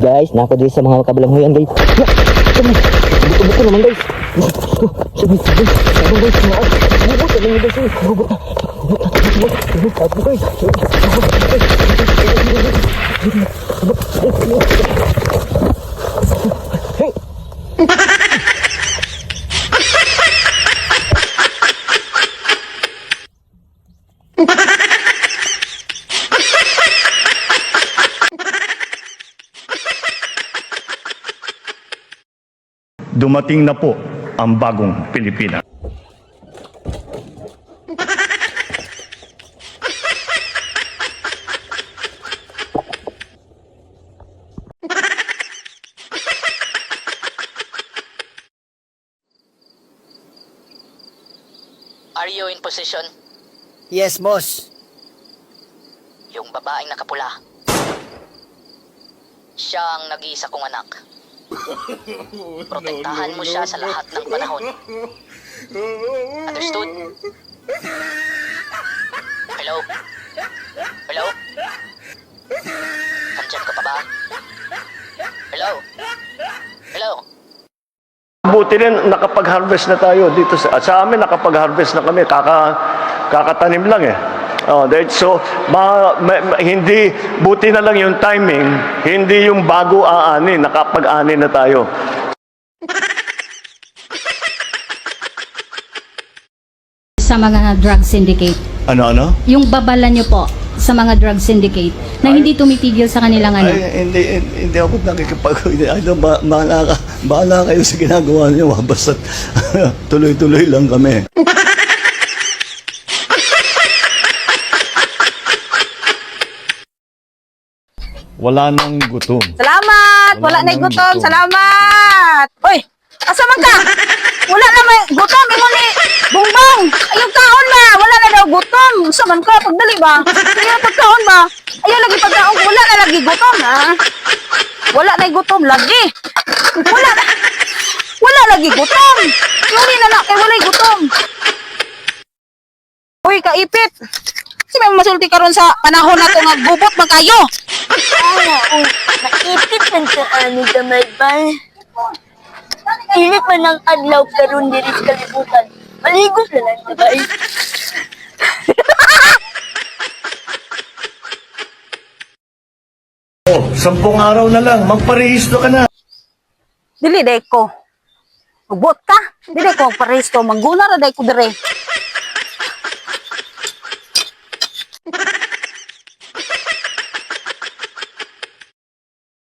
Guys, nako din sa mga kabalanghoyan guys. Buto naman guys. Sabi guys. Dumating na po ang bagong Pilipinas. Are you in position? Yes, boss. Yung babaeng nakapula. Siya ang nag-iisa kong anak. Protektahan mo siya sa lahat ng panahon. Understood? Hello? Hello? Nandiyan ka pa ba? Hello? Hello? Buti rin nakapag-harvest na tayo dito sa amin, nakapag-harvest na kami, kakatanim lang eh. So, hindi, buti na lang yung timing, hindi yung bago aani, nakapag-ani na tayo. Sa mga drug syndicate. Ano? Yung babala nyo po sa mga drug syndicate na hindi tumitigil sa kanilang ano. Ay, hindi ako bahala kayo sa ginagawa niyo, basta tuloy-tuloy lang kami. Wala nang gutom. Salamat! Wala na gutom. gutom. Salamat! Uy! Asa man ka? Wala na may gutom. Ingon ni Bongbong! Ayong kaon ba? Wala na daw gutom. Asa man ka? Pagdali ba? Ayaw pagkaon ba? Ayaw lagi pagkaon. Wala na lagi gutom, ha? Wala na gutom lagi. Wala lagi gutom. Yuri na na kay wala gutom. Uy, kaipit! Si may masulti karon sa panahon na ito nagbubot man kayo. Maipit man sa ano gamay ba? Init man ang adlaw karon diri sa kalibutan. Maligo na lang ba? Oh, 10 araw na lang, magparehistro ka na. Dili day ko. Magbot ka. Dili ko paresto. Mangguna ra day ko dire.